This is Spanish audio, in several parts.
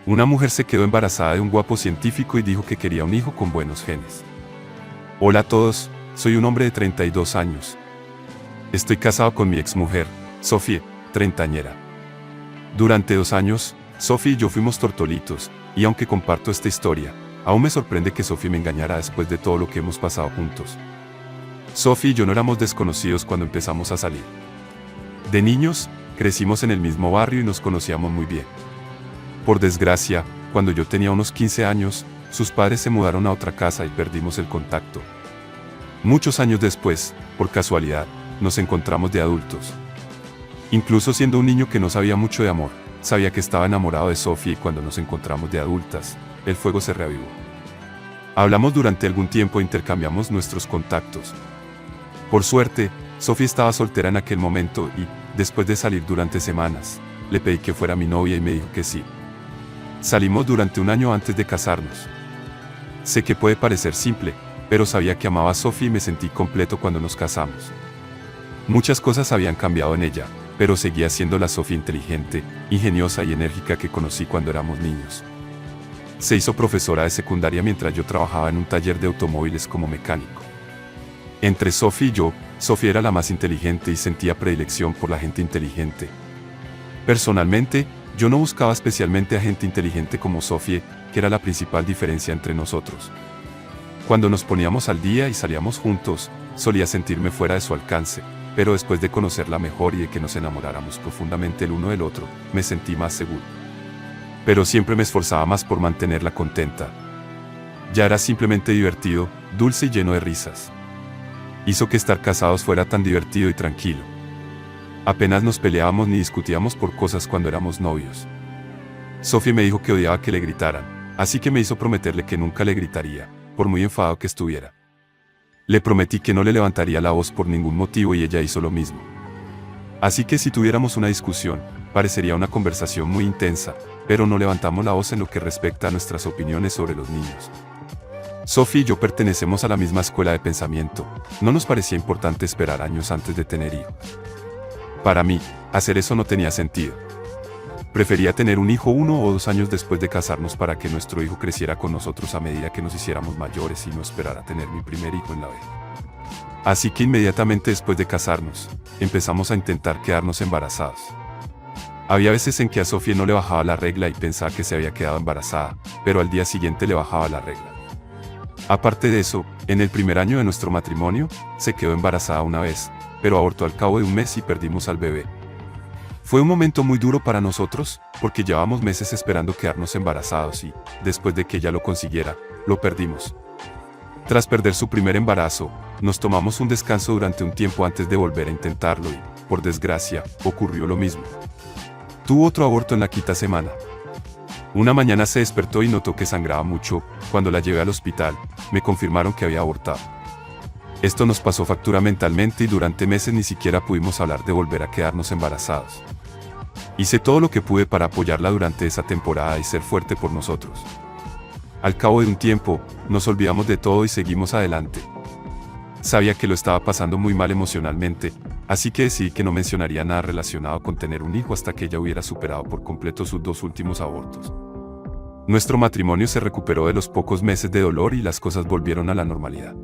Una mujer se quedó embarazada de un guapo científico y dijo que quería un hijo con buenos genes. Hola a todos, soy un hombre de 32 años. Estoy casado con mi exmujer, Sofía, treintañera. Durante 2 años, Sofía y yo fuimos tortolitos, y aunque comparto esta historia, aún me sorprende que Sofía me engañara después de todo lo que hemos pasado juntos. Sofía y yo no éramos desconocidos cuando empezamos a salir. De niños, crecimos en el mismo barrio y nos conocíamos muy bien. Por desgracia, cuando yo tenía unos 15 años, sus padres se mudaron a otra casa y perdimos el contacto. Muchos años después, por casualidad, nos encontramos de adultos. Incluso siendo un niño que no sabía mucho de amor, sabía que estaba enamorado de Sofía y cuando nos encontramos de adultas, el fuego se reavivó. Hablamos durante algún tiempo e intercambiamos nuestros contactos. Por suerte, Sofía estaba soltera en aquel momento y, después de salir durante semanas, le pedí que fuera mi novia y me dijo que sí. Salimos durante 1 año antes de casarnos. Sé que puede parecer simple, pero sabía que amaba a Sofía y me sentí completo cuando nos casamos. Muchas cosas habían cambiado en ella, pero seguía siendo la Sofía inteligente, ingeniosa y enérgica que conocí cuando éramos niños. Se hizo profesora de secundaria mientras yo trabajaba en un taller de automóviles como mecánico. Entre Sofía y yo, Sofía era la más inteligente y sentía predilección por la gente inteligente. Personalmente, yo no buscaba especialmente a gente inteligente como Sofía, que era la principal diferencia entre nosotros. Cuando nos poníamos al día y salíamos juntos, solía sentirme fuera de su alcance, pero después de conocerla mejor y de que nos enamoráramos profundamente el uno del otro, me sentí más seguro. Pero siempre me esforzaba más por mantenerla contenta. Ya era simplemente divertido, dulce y lleno de risas. Hizo que estar casados fuera tan divertido y tranquilo. Apenas nos peleábamos ni discutíamos por cosas cuando éramos novios. Sofía me dijo que odiaba que le gritaran, así que me hizo prometerle que nunca le gritaría, por muy enfadado que estuviera. Le prometí que no le levantaría la voz por ningún motivo y ella hizo lo mismo. Así que si tuviéramos una discusión, parecería una conversación muy intensa, pero no levantamos la voz en lo que respecta a nuestras opiniones sobre los niños. Sofía y yo pertenecemos a la misma escuela de pensamiento, no nos parecía importante esperar años antes de tener hijos. Para mí, hacer eso no tenía sentido. Prefería tener un hijo 1 o 2 años después de casarnos para que nuestro hijo creciera con nosotros a medida que nos hiciéramos mayores y no esperar a tener mi primer hijo en la vez. Así que inmediatamente después de casarnos, empezamos a intentar quedarnos embarazados. Había veces en que a Sofía no le bajaba la regla y pensaba que se había quedado embarazada, pero al día siguiente le bajaba la regla. Aparte de eso, en el primer año de nuestro matrimonio, se quedó embarazada una vez, pero abortó al cabo de 1 mes y perdimos al bebé. Fue un momento muy duro para nosotros, porque llevábamos meses esperando quedarnos embarazados y, después de que ella lo consiguiera, lo perdimos. Tras perder su primer embarazo, nos tomamos un descanso durante un tiempo antes de volver a intentarlo y, por desgracia, ocurrió lo mismo. Tuvo otro aborto en la 5ª semana. Una mañana se despertó y notó que sangraba mucho. Cuando la llevé al hospital, me confirmaron que había abortado. Esto nos pasó factura mentalmente y durante meses ni siquiera pudimos hablar de volver a quedarnos embarazados. Hice todo lo que pude para apoyarla durante esa temporada y ser fuerte por nosotros. Al cabo de un tiempo, nos olvidamos de todo y seguimos adelante. Sabía que lo estaba pasando muy mal emocionalmente, así que decidí que no mencionaría nada relacionado con tener un hijo hasta que ella hubiera superado por completo sus 2 últimos abortos. Nuestro matrimonio se recuperó de los pocos meses de dolor y las cosas volvieron a la normalidad.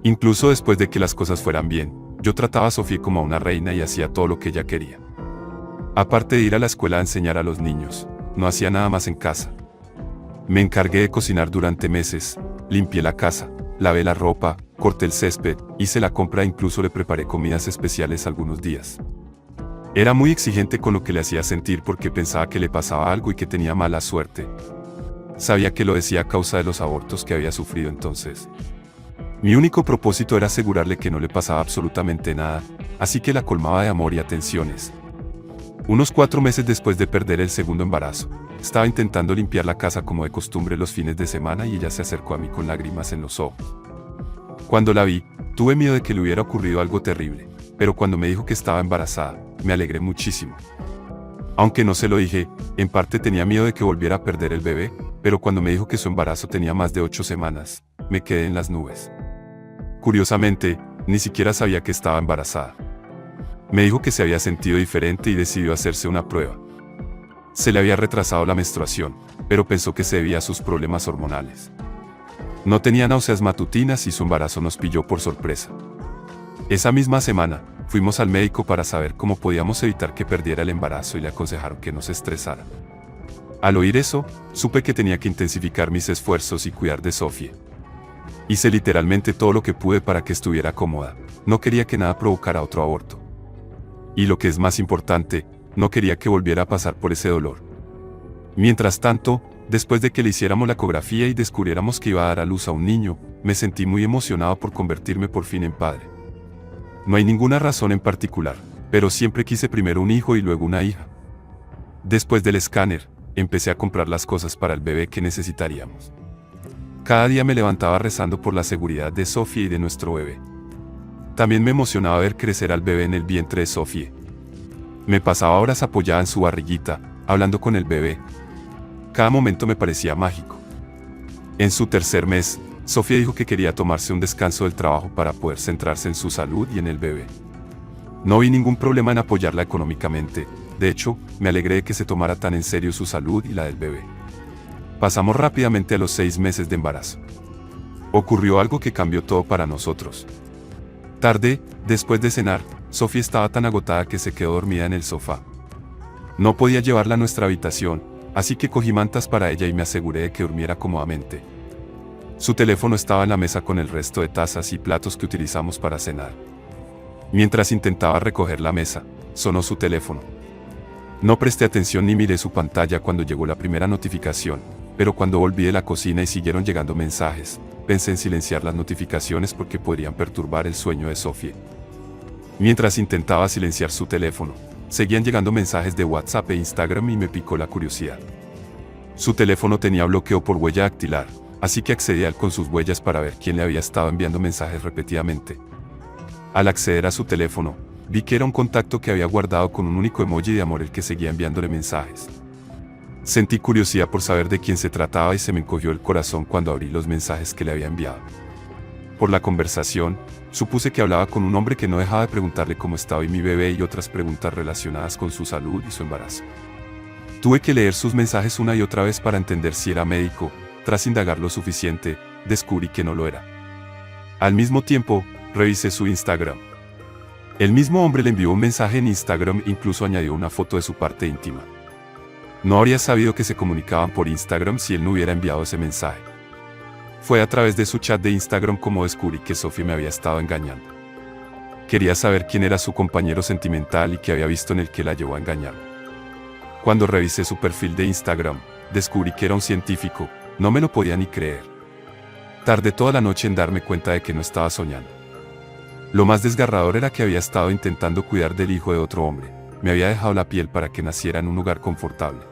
Incluso después de que las cosas fueran bien, yo trataba a Sofía como a una reina y hacía todo lo que ella quería. Aparte de ir a la escuela a enseñar a los niños, no hacía nada más en casa. Me encargué de cocinar durante meses, limpié la casa, lavé la ropa, corté el césped, hice la compra e incluso le preparé comidas especiales algunos días. Era muy exigente con lo que le hacía sentir porque pensaba que le pasaba algo y que tenía mala suerte. Sabía que lo decía a causa de los abortos que había sufrido entonces. Mi único propósito era asegurarle que no le pasaba absolutamente nada, así que la colmaba de amor y atenciones. Unos 4 meses después de perder el segundo embarazo, estaba intentando limpiar la casa como de costumbre los fines de semana y ella se acercó a mí con lágrimas en los ojos. Cuando la vi, tuve miedo de que le hubiera ocurrido algo terrible, pero cuando me dijo que estaba embarazada, me alegré muchísimo. Aunque no se lo dije, en parte tenía miedo de que volviera a perder el bebé, pero cuando me dijo que su embarazo tenía más de 8 semanas, me quedé en las nubes. Curiosamente, ni siquiera sabía que estaba embarazada. Me dijo que se había sentido diferente y decidió hacerse una prueba. Se le había retrasado la menstruación, pero pensó que se debía a sus problemas hormonales. No tenía náuseas matutinas y su embarazo nos pilló por sorpresa. Esa misma semana, fuimos al médico para saber cómo podíamos evitar que perdiera el embarazo y le aconsejaron que no se estresara. Al oír eso, supe que tenía que intensificar mis esfuerzos y cuidar de Sofía. Hice literalmente todo lo que pude para que estuviera cómoda. No quería que nada provocara otro aborto. Y lo que es más importante, no quería que volviera a pasar por ese dolor. Mientras tanto, después de que le hiciéramos la ecografía y descubriéramos que iba a dar a luz a un niño, me sentí muy emocionado por convertirme por fin en padre. No hay ninguna razón en particular, pero siempre quise primero un hijo y luego una hija. Después del escáner, empecé a comprar las cosas para el bebé que necesitaríamos. Cada día me levantaba rezando por la seguridad de Sofía y de nuestro bebé. También me emocionaba ver crecer al bebé en el vientre de Sofía. Me pasaba horas apoyada en su barriguita, hablando con el bebé. Cada momento me parecía mágico. En su tercer mes, Sofía dijo que quería tomarse un descanso del trabajo para poder centrarse en su salud y en el bebé. No vi ningún problema en apoyarla económicamente, de hecho, me alegré de que se tomara tan en serio su salud y la del bebé. Pasamos rápidamente a los 6 meses de embarazo. Ocurrió algo que cambió todo para nosotros. Tarde, después de cenar, Sofía estaba tan agotada que se quedó dormida en el sofá. No podía llevarla a nuestra habitación, así que cogí mantas para ella y me aseguré de que durmiera cómodamente. Su teléfono estaba en la mesa con el resto de tazas y platos que utilizamos para cenar. Mientras intentaba recoger la mesa, sonó su teléfono. No presté atención ni miré su pantalla cuando llegó la primera notificación, pero cuando volví de la cocina y siguieron llegando mensajes, pensé en silenciar las notificaciones porque podrían perturbar el sueño de Sofía. Mientras intentaba silenciar su teléfono, seguían llegando mensajes de WhatsApp e Instagram y me picó la curiosidad. Su teléfono tenía bloqueo por huella dactilar, así que accedí a él con sus huellas para ver quién le había estado enviando mensajes repetidamente. Al acceder a su teléfono, vi que era un contacto que había guardado con un único emoji de amor el que seguía enviándole mensajes. Sentí curiosidad por saber de quién se trataba y se me encogió el corazón cuando abrí los mensajes que le había enviado. Por la conversación, supuse que hablaba con un hombre que no dejaba de preguntarle cómo estaba y mi bebé y otras preguntas relacionadas con su salud y su embarazo. Tuve que leer sus mensajes una y otra vez para entender si era médico. Tras indagar lo suficiente, descubrí que no lo era. Al mismo tiempo, revisé su Instagram. El mismo hombre le envió un mensaje en Instagram e incluso añadió una foto de su parte íntima. No habría sabido que se comunicaban por Instagram si él no hubiera enviado ese mensaje. Fue a través de su chat de Instagram como descubrí que Sofía me había estado engañando. Quería saber quién era su compañero sentimental y qué había visto en el que la llevó a engañar. Cuando revisé su perfil de Instagram, descubrí que era un científico. No me lo podía ni creer. Tardé toda la noche en darme cuenta de que no estaba soñando. Lo más desgarrador era que había estado intentando cuidar del hijo de otro hombre. Me había dejado la piel para que naciera en un lugar confortable.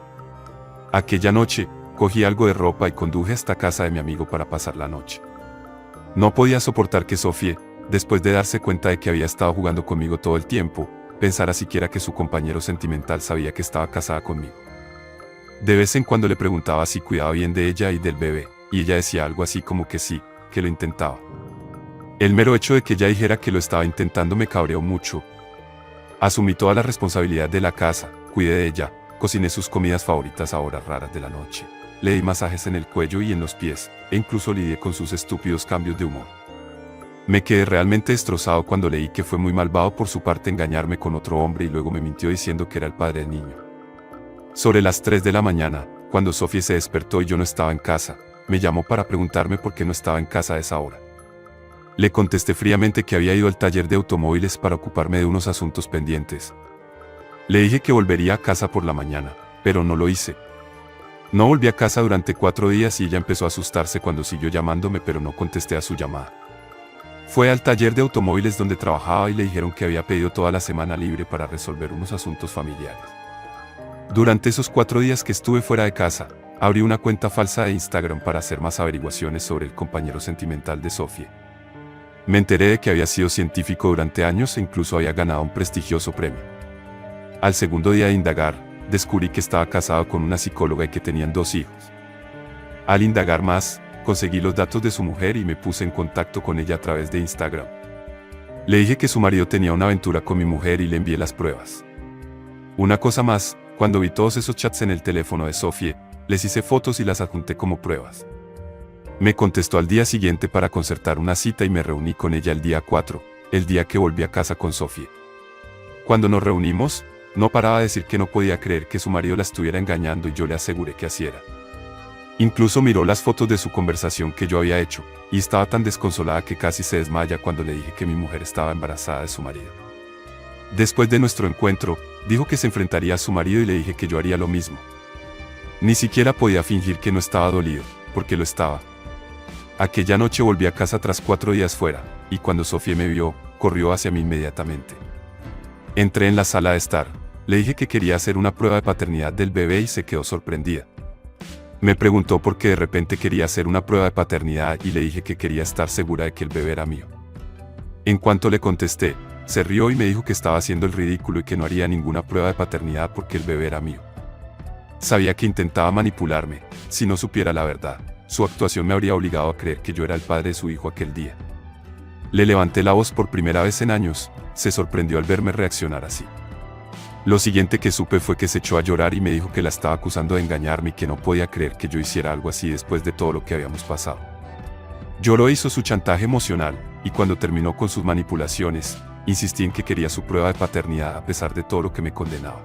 Aquella noche, cogí algo de ropa y conduje hasta casa de mi amigo para pasar la noche. No podía soportar que Sofía, después de darse cuenta de que había estado jugando conmigo todo el tiempo, pensara siquiera que su compañero sentimental sabía que estaba casada conmigo. De vez en cuando le preguntaba si cuidaba bien de ella y del bebé, y ella decía algo así como que sí, que lo intentaba. El mero hecho de que ella dijera que lo estaba intentando me cabreó mucho. Asumí toda la responsabilidad de la casa, cuidé de ella, cociné sus comidas favoritas a horas raras de la noche, le di masajes en el cuello y en los pies, e incluso lidié con sus estúpidos cambios de humor. Me quedé realmente destrozado cuando leí que fue muy malvado por su parte engañarme con otro hombre y luego me mintió diciendo que era el padre del niño. Sobre las 3 de la mañana, cuando Sofía se despertó y yo no estaba en casa, me llamó para preguntarme por qué no estaba en casa a esa hora. Le contesté fríamente que había ido al taller de automóviles para ocuparme de unos asuntos pendientes. Le dije que volvería a casa por la mañana, pero no lo hice. No volví a casa durante 4 días y ella empezó a asustarse cuando siguió llamándome, pero no contesté a su llamada. Fue al taller de automóviles donde trabajaba y le dijeron que había pedido toda la semana libre para resolver unos asuntos familiares. Durante esos 4 días que estuve fuera de casa, abrí una cuenta falsa de Instagram para hacer más averiguaciones sobre el compañero sentimental de Sofía. Me enteré de que había sido científico durante años e incluso había ganado un prestigioso premio. Al segundo día de indagar, descubrí que estaba casado con una psicóloga y que tenían 2 hijos. Al indagar más, conseguí los datos de su mujer y me puse en contacto con ella a través de Instagram. Le dije que su marido tenía una aventura con mi mujer y le envié las pruebas. Una cosa más, Cuando vi todos esos chats en el teléfono de Sofie, les hice fotos y las adjunté como pruebas. Me contestó al día siguiente para concertar una cita y me reuní con ella el día 4, el día que volví a casa con Sofie. Cuando nos reunimos, no paraba de decir que no podía creer que su marido la estuviera engañando y yo le aseguré que así era. Incluso miró las fotos de su conversación que yo había hecho, y estaba tan desconsolada que casi se desmaya cuando le dije que mi mujer estaba embarazada de su marido. Después de nuestro encuentro, dijo que se enfrentaría a su marido y le dije que yo haría lo mismo. Ni siquiera podía fingir que no estaba dolido, porque lo estaba. Aquella noche volví a casa tras 4 días fuera, y cuando Sofie me vio, corrió hacia mí inmediatamente. Entré en la sala de estar, le dije que quería hacer una prueba de paternidad del bebé y se quedó sorprendida. Me preguntó por qué de repente quería hacer una prueba de paternidad y le dije que quería estar segura de que el bebé era mío. En cuanto le contesté, se rió y me dijo que estaba haciendo el ridículo y que no haría ninguna prueba de paternidad porque el bebé era mío. Sabía que intentaba manipularme, si no supiera la verdad, su actuación me habría obligado a creer que yo era el padre de su hijo aquel día. Le levanté la voz por primera vez en años, se sorprendió al verme reaccionar así. Lo siguiente que supe fue que se echó a llorar y me dijo que la estaba acusando de engañarme y que no podía creer que yo hiciera algo así después de todo lo que habíamos pasado. Lloró e hizo su chantaje emocional, y cuando terminó con sus manipulaciones, insistí en que quería su prueba de paternidad a pesar de todo lo que me condenaba.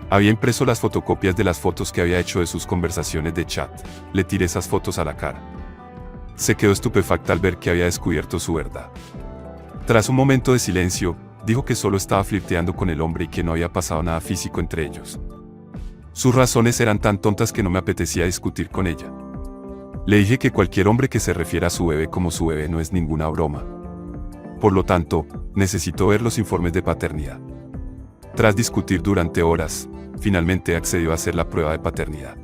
Había impreso las fotocopias de las fotos que había hecho de sus conversaciones de chat, le tiré esas fotos a la cara. Se quedó estupefacta al ver que había descubierto su verdad. Tras un momento de silencio, dijo que solo estaba flirteando con el hombre y que no había pasado nada físico entre ellos. Sus razones eran tan tontas que no me apetecía discutir con ella. Le dije que cualquier hombre que se refiera a su bebé como su bebé no es ninguna broma. Por lo tanto, necesitó ver los informes de paternidad. Tras discutir durante horas, finalmente accedió a hacer la prueba de paternidad.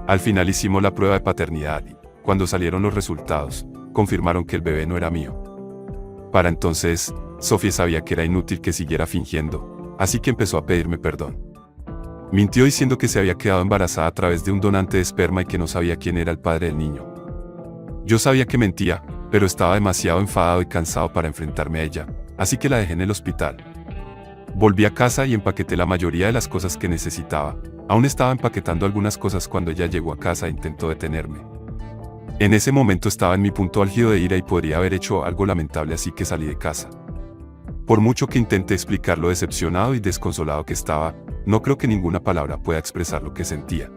Al final hicimos la prueba de paternidad y, cuando salieron los resultados, confirmaron que el bebé no era mío. Para entonces, Sofie sabía que era inútil que siguiera fingiendo, así que empezó a pedirme perdón. Mintió diciendo que se había quedado embarazada a través de un donante de esperma y que no sabía quién era el padre del niño. Yo sabía que mentía, pero estaba demasiado enfadado y cansado para enfrentarme a ella, así que la dejé en el hospital. Volví a casa y empaqueté la mayoría de las cosas que necesitaba. Aún estaba empaquetando algunas cosas cuando ella llegó a casa e intentó detenerme. En ese momento estaba en mi punto álgido de ira y podría haber hecho algo lamentable, así que salí de casa. Por mucho que intenté explicar lo decepcionado y desconsolado que estaba, no creo que ninguna palabra pueda expresar lo que sentía.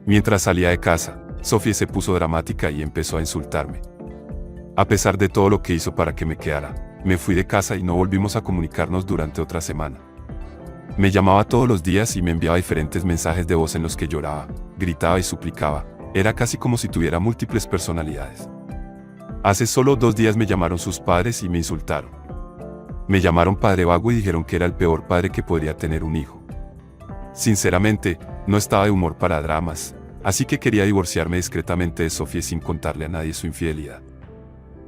Mientras salía de casa, Sofie se puso dramática y empezó a insultarme. A pesar de todo lo que hizo para que me quedara, me fui de casa y no volvimos a comunicarnos durante otra semana. Me llamaba todos los días y me enviaba diferentes mensajes de voz en los que lloraba, gritaba y suplicaba. Era casi como si tuviera múltiples personalidades. Hace solo 2 días me llamaron sus padres y me insultaron. Me llamaron padre vago y dijeron que era el peor padre que podría tener un hijo. Sinceramente, no estaba de humor para dramas, así que quería divorciarme discretamente de Sofie sin contarle a nadie su infidelidad.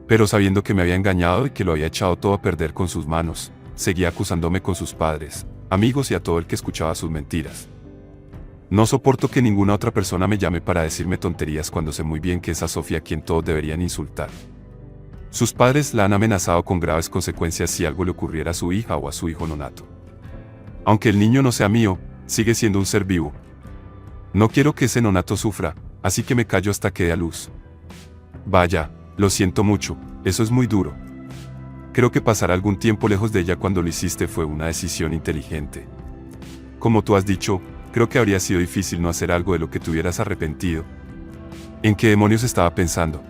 Pero sabiendo que me había engañado y que lo había echado todo a perder con sus manos, seguía acusándome con sus padres, amigos y a todo el que escuchaba sus mentiras. No soporto que ninguna otra persona me llame para decirme tonterías cuando sé muy bien que es a Sofía a quien todos deberían insultar. Sus padres la han amenazado con graves consecuencias si algo le ocurriera a su hija o a su hijo nonato. Aunque el niño no sea mío, sigue siendo un ser vivo. No quiero que ese nonato sufra, así que me callo hasta que dé a luz. Vaya, lo siento mucho, eso es muy duro. Creo que pasar algún tiempo lejos de ella cuando lo hiciste fue una decisión inteligente. Como tú has dicho, creo que habría sido difícil no hacer algo de lo que te hubieras arrepentido. ¿En qué demonios estaba pensando?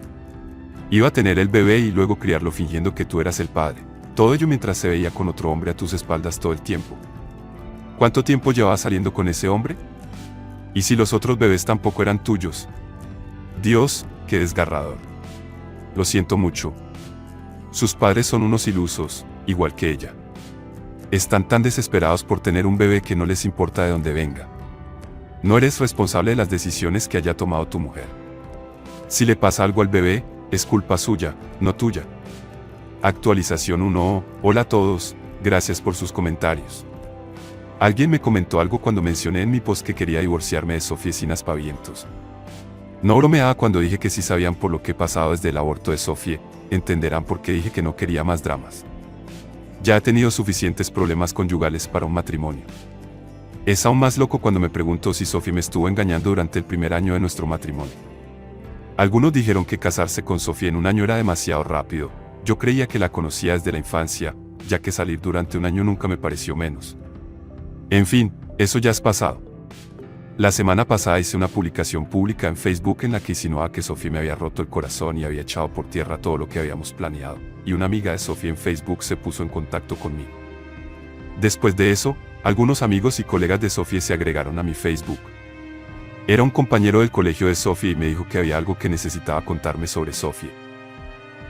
Iba a tener el bebé y luego criarlo fingiendo que tú eras el padre. Todo ello mientras se veía con otro hombre a tus espaldas todo el tiempo. ¿Cuánto tiempo llevabas saliendo con ese hombre? ¿Y si los otros bebés tampoco eran tuyos? Dios, qué desgarrador. Lo siento mucho. Sus padres son unos ilusos, igual que ella. Están tan desesperados por tener un bebé que no les importa de dónde venga. No eres responsable de las decisiones que haya tomado tu mujer. Si le pasa algo al bebé, es culpa suya, no tuya. Actualización 1. Hola a todos, gracias por sus comentarios. Alguien me comentó algo cuando mencioné en mi post que quería divorciarme de Sofie sin aspavientos. No bromeaba cuando dije que si sabían por lo que he pasado desde el aborto de Sofie, entenderán por qué dije que no quería más dramas. Ya he tenido suficientes problemas conyugales para un matrimonio. Es aún más loco cuando me pregunto si Sophie me estuvo engañando durante el primer año de nuestro matrimonio. Algunos dijeron que casarse con Sophie en un año era demasiado rápido. Yo creía que la conocía desde la infancia, ya que salir durante un año nunca me pareció menos. En fin, eso ya es pasado. La semana pasada hice una publicación pública en Facebook en la que insinuaba que Sophie me había roto el corazón y había echado por tierra todo lo que habíamos planeado, y una amiga de Sophie en Facebook se puso en contacto conmigo. Después de eso, algunos amigos y colegas de Sophie se agregaron a mi Facebook. Era un compañero del colegio de Sophie y me dijo que había algo que necesitaba contarme sobre Sophie.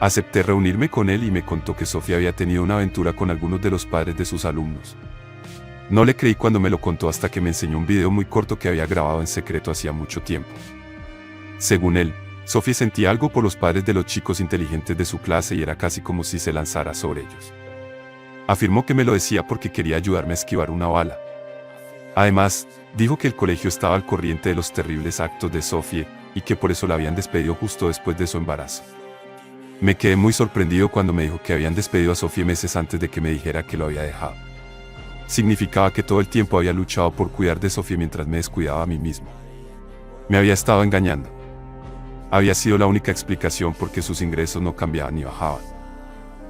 Acepté reunirme con él y me contó que Sophie había tenido una aventura con algunos de los padres de sus alumnos. No le creí cuando me lo contó hasta que me enseñó un video muy corto que había grabado en secreto hacía mucho tiempo. Según él, Sophie sentía algo por los padres de los chicos inteligentes de su clase y era casi como si se lanzara sobre ellos. Afirmó que me lo decía porque quería ayudarme a esquivar una bala. Además, dijo que el colegio estaba al corriente de los terribles actos de Sophie y que por eso la habían despedido justo después de su embarazo. Me quedé muy sorprendido cuando me dijo que habían despedido a Sophie meses antes de que me dijera que lo había dejado. Significaba que todo el tiempo había luchado por cuidar de Sophie mientras me descuidaba a mí mismo. Me había estado engañando. Había sido la única explicación por qué sus ingresos no cambiaban ni bajaban.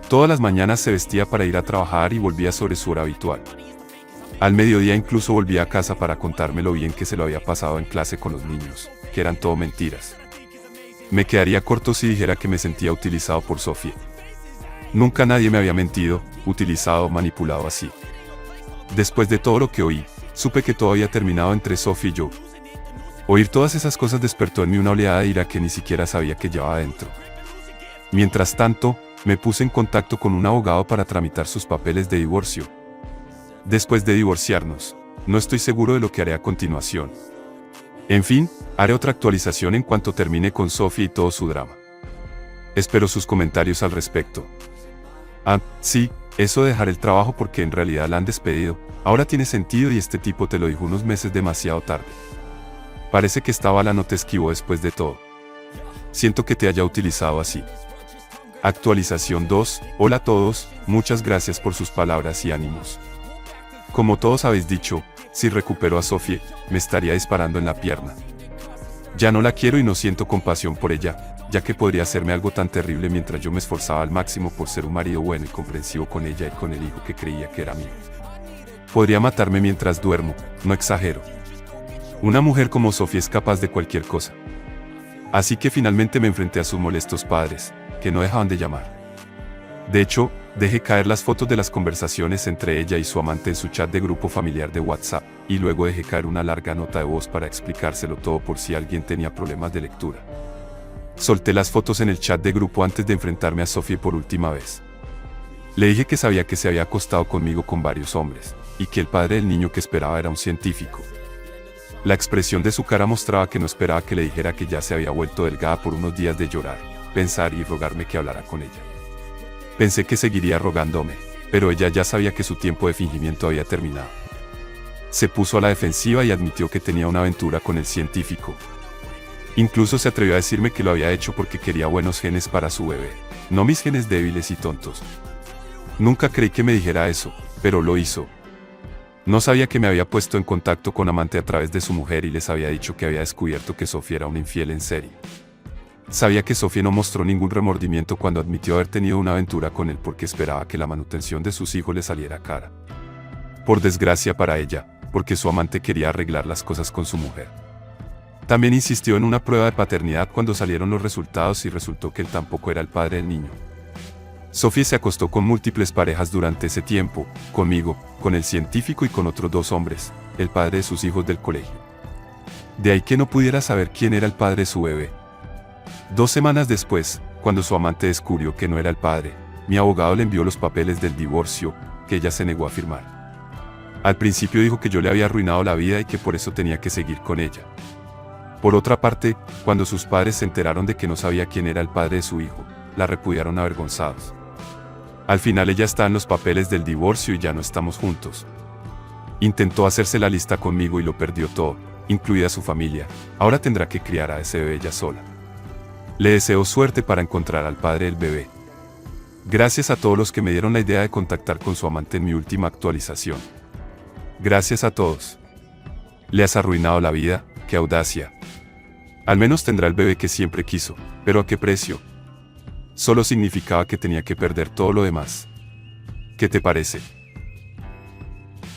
Todas las mañanas se vestía para ir a trabajar y volvía sobre su hora habitual. Al mediodía incluso volvía a casa para contarme lo bien que se lo había pasado en clase con los niños, que eran todo mentiras. Me quedaría corto si dijera que me sentía utilizado por Sophie. Nunca nadie me había mentido, utilizado o manipulado así. Después de todo lo que oí, supe que todo había terminado entre Sophie y yo. Oír todas esas cosas despertó en mí una oleada de ira que ni siquiera sabía que llevaba dentro. Mientras tanto, me puse en contacto con un abogado para tramitar sus papeles de divorcio. Después de divorciarnos, no estoy seguro de lo que haré a continuación. En fin, haré otra actualización en cuanto termine con Sophie y todo su drama. Espero sus comentarios al respecto. Ah, sí, eso de dejar el trabajo porque en realidad la han despedido, ahora tiene sentido y este tipo te lo dijo unos meses demasiado tarde. Parece que esta bala no te esquivó después de todo. Siento que te haya utilizado así. Actualización 2, hola a todos, muchas gracias por sus palabras y ánimos. Como todos habéis dicho, si recupero a Sophie, me estaría disparando en la pierna. Ya no la quiero y no siento compasión por ella, ya que podría hacerme algo tan terrible mientras yo me esforzaba al máximo por ser un marido bueno y comprensivo con ella y con el hijo que creía que era mío. Podría matarme mientras duermo, no exagero. Una mujer como Sophie es capaz de cualquier cosa. Así que finalmente me enfrenté a sus molestos padres, que no dejaban de llamar. De hecho, dejé caer las fotos de las conversaciones entre ella y su amante en su chat de grupo familiar de WhatsApp, y luego dejé caer una larga nota de voz para explicárselo todo por si alguien tenía problemas de lectura. Solté las fotos en el chat de grupo antes de enfrentarme a Sophie por última vez. Le dije que sabía que se había acostado conmigo con varios hombres, y que el padre del niño que esperaba era un científico. La expresión de su cara mostraba que no esperaba que le dijera que ya se había vuelto delgada por unos días de llorar, pensar y rogarme que hablara con ella. Pensé que seguiría rogándome, pero ella ya sabía que su tiempo de fingimiento había terminado. Se puso a la defensiva y admitió que tenía una aventura con el científico. Incluso se atrevió a decirme que lo había hecho porque quería buenos genes para su bebé, no mis genes débiles y tontos. Nunca creí que me dijera eso, pero lo hizo. No sabía que me había puesto en contacto con amante a través de su mujer y les había dicho que había descubierto que Sophie era una infiel en serie. Sabía que Sophie no mostró ningún remordimiento cuando admitió haber tenido una aventura con él porque esperaba que la manutención de sus hijos le saliera cara. Por desgracia para ella, porque su amante quería arreglar las cosas con su mujer. También insistió en una prueba de paternidad cuando salieron los resultados y resultó que él tampoco era el padre del niño. Sophie se acostó con múltiples parejas durante ese tiempo, conmigo, con el científico y con otros 2 hombres, el padre de sus hijos del colegio. De ahí que no pudiera saber quién era el padre de su bebé. 2 semanas después, cuando su amante descubrió que no era el padre, mi abogado le envió los papeles del divorcio, que ella se negó a firmar. Al principio dijo que yo le había arruinado la vida y que por eso tenía que seguir con ella. Por otra parte, cuando sus padres se enteraron de que no sabía quién era el padre de su hijo, la repudiaron avergonzados. Al final ella está en los papeles del divorcio y ya no estamos juntos. Intentó hacerse la lista conmigo y lo perdió todo, incluida su familia. Ahora tendrá que criar a ese bebé ella sola. Le deseo suerte para encontrar al padre del bebé. Gracias a todos los que me dieron la idea de contactar con su amante en mi última actualización. Gracias a todos. Le has arruinado la vida, qué audacia. Al menos tendrá el bebé que siempre quiso, pero ¿a qué precio? Solo significaba que tenía que perder todo lo demás. ¿Qué te parece?